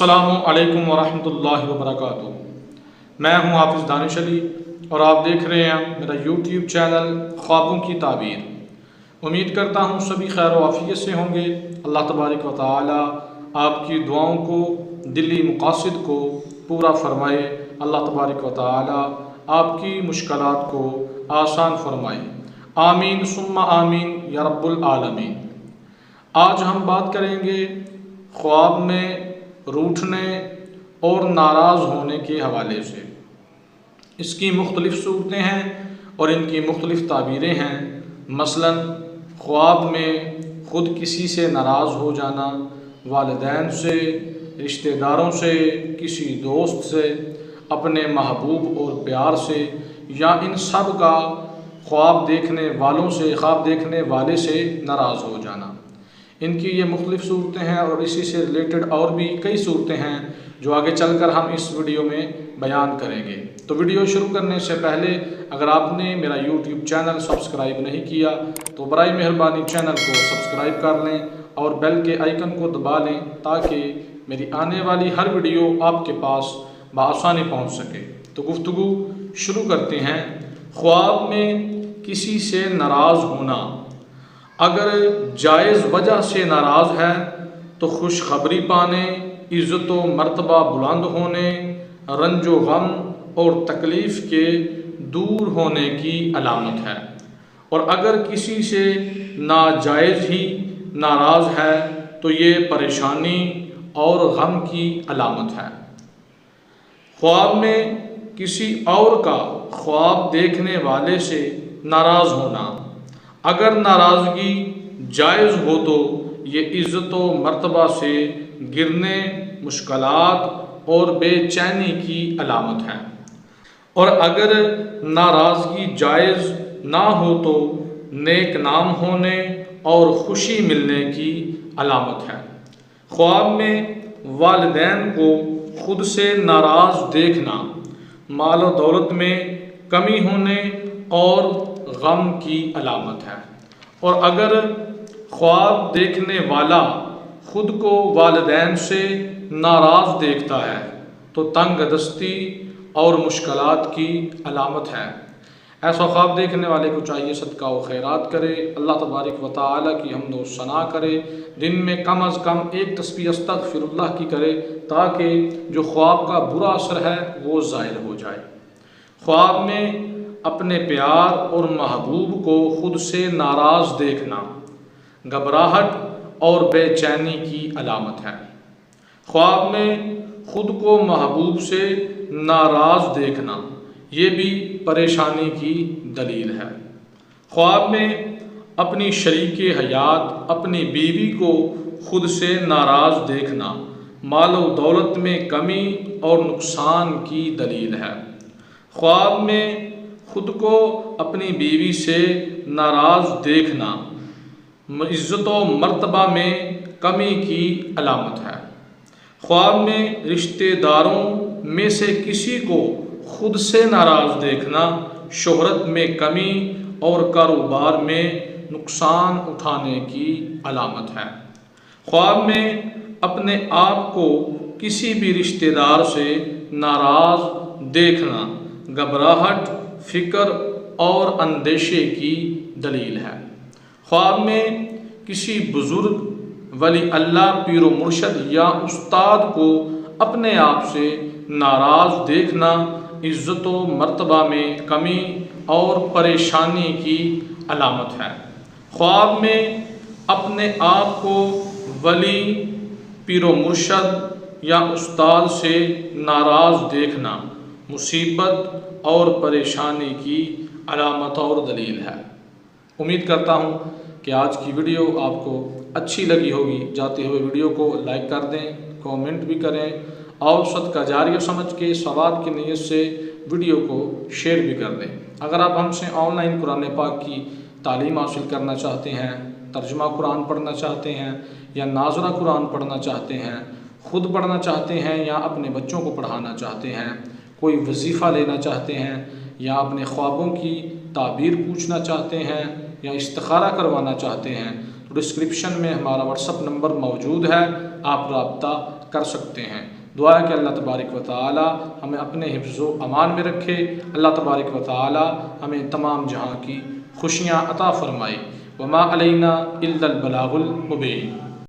अस्सलामु अलैकुम वरहमतुल्लाहि वबरकातुहू। मैं हूं हाफिज़ दानिश अली और आप देख रहे हैं मेरा यूट्यूब चैनल ख्वाबों की ताबीर। उम्मीद करता हूं सभी खैर आफियत से होंगे। अल्लाह तबारक व तआला आपकी दुआओं को, दिली मकासद को पूरा फरमाए। अल्लाह तबारक व तआला आपकी मुश्किलात को आसान फरमाए। आमीन सुम्मा आमीन या रब्बुल आलमीन। आज हम बात करेंगे ख्वाब में रूठने और नाराज़ होने के हवाले से। इसकी मुख्तलिफ़ सूरतें हैं और इनकी मुख्तलिफ़ ताबीरें हैं। मसलन ख्वाब में ख़ुद किसी से नाराज़ हो जाना, वालिदैन से, रिश्तेदारों से, किसी दोस्त से, अपने महबूब और प्यार से, या इन सब का ख्वाब देखने वालों से, ख्वाब देखने वाले से नाराज़ हो जाना। इनकी ये मुख्तलिफ़ सूरतें हैं और इसी से रिलेटेड और भी कई सूरतें हैं जो आगे चलकर हम इस वीडियो में बयान करेंगे। तो वीडियो शुरू करने से पहले अगर आपने मेरा यूट्यूब चैनल सब्सक्राइब नहीं किया तो बराए मेहरबानी चैनल को सब्सक्राइब कर लें और बेल के आइकन को दबा लें ताकि मेरी आने वाली हर वीडियो आपके पास बआसानी पहुँच सके। तो गुफ्तगू शुरू करते हैं। ख्वाब में किसी से नाराज़ होना, अगर जायज़ वजह से नाराज़ है तो खुशखबरी पाने, इज़्ज़त व मर्तबा बुलंद होने, रंजो गम और तकलीफ़ के दूर होने की अलामत है। और अगर किसी से नाजायज़ ही नाराज़ है तो ये परेशानी और गम की अलामत है। ख्वाब में किसी और का ख्वाब देखने वाले से नाराज़ होना, अगर नाराज़गी जायज़ हो तो ये इज़्ज़त व मर्तबा से गिरने, मुश्किलात और बेचैनी की अलामत है। और अगर नाराज़गी जायज़ ना हो तो नेक नाम होने और खुशी मिलने की अलामत है। ख्वाब में वालिदैन को खुद से नाराज़ देखना, माल व दौलत में कमी होने और गम की अलामत है। और अगर ख्वाब देखने वाला खुद को वालिदैन से नाराज़ देखता है तो तंगदस्ती और मुश्किलात की अलामत है। ऐसा ख्वाब देखने वाले को चाहिए सदका व खैरात करे, अल्लाह तबारक व तआला की हम्द व सना करे, दिन में कम अज़ कम एक तस्बीह अस्तग़फिरुल्लाह की करे ताकि जो ख्वाब का बुरा असर है वो ज़ाहिर हो जाए। ख्वाब में अपने प्यार और महबूब को खुद से नाराज़ देखना घबराहट और बेचैनी की अलामत है। ख्वाब में खुद को महबूब से नाराज़ देखना ये भी परेशानी की दलील है। ख्वाब में अपनी शरीके हयात, अपनी बीवी को खुद से नाराज़ देखना माल व दौलत में कमी और नुकसान की दलील है। ख्वाब में खुद को अपनी बीवी से नाराज़ देखना इज़्ज़त व मर्तबा में कमी की अलामत है। ख्वाब में रिश्तेदारों में से किसी को खुद से नाराज़ देखना शोहरत में कमी और कारोबार में नुकसान उठाने की अलामत है। ख्वाब में अपने आप को किसी भी रिश्तेदार से नाराज़ देखना घबराहट, फ़िक्र और अंदेशे की दलील है। ख्वाब में किसी बुज़ुर्ग, वली अल्लाह, पीर व मुर्शद या उस्ताद को अपने आप से नाराज़ देखना इज़्ज़त व मर्तबा में कमी और परेशानी की अलामत है। ख्वाब में अपने आप को वली, पीर व मुर्शद या उस्ताद से नाराज़ देखना मुसीबत और परेशानी की अलामत और दलील है। उम्मीद करता हूँ कि आज की वीडियो आपको अच्छी लगी होगी। जाते हुए वीडियो को लाइक कर दें, कमेंट भी करें और सदका जारिया समझ के सवाब की नीयत से वीडियो को शेयर भी कर दें। अगर आप हमसे ऑनलाइन कुरान पाक की तालीम हासिल करना चाहते हैं, तर्जुमा कुरान पढ़ना चाहते हैं या नाज़रा कुरान पढ़ना चाहते हैं, ख़ुद पढ़ना चाहते हैं या अपने बच्चों को पढ़ाना चाहते हैं, कोई वजीफ़ा लेना चाहते हैं या अपने ख्वाबों की ताबीर पूछना चाहते हैं या इस्तिखारा करवाना चाहते हैं तो डिस्क्रिप्शन में हमारा व्हाट्सअप नंबर मौजूद है, आप रब्ता कर सकते हैं। दुआ है कि अल्लाह तबारक व तआला हमें अपने हिफ्ज़ व अमान में रखे। अल्लाह तबारक व तआला हमें तमाम जहाँ की खुशियाँ अता फ़रमाए। वमा अलैना इल्लल बलागुल मुबीन।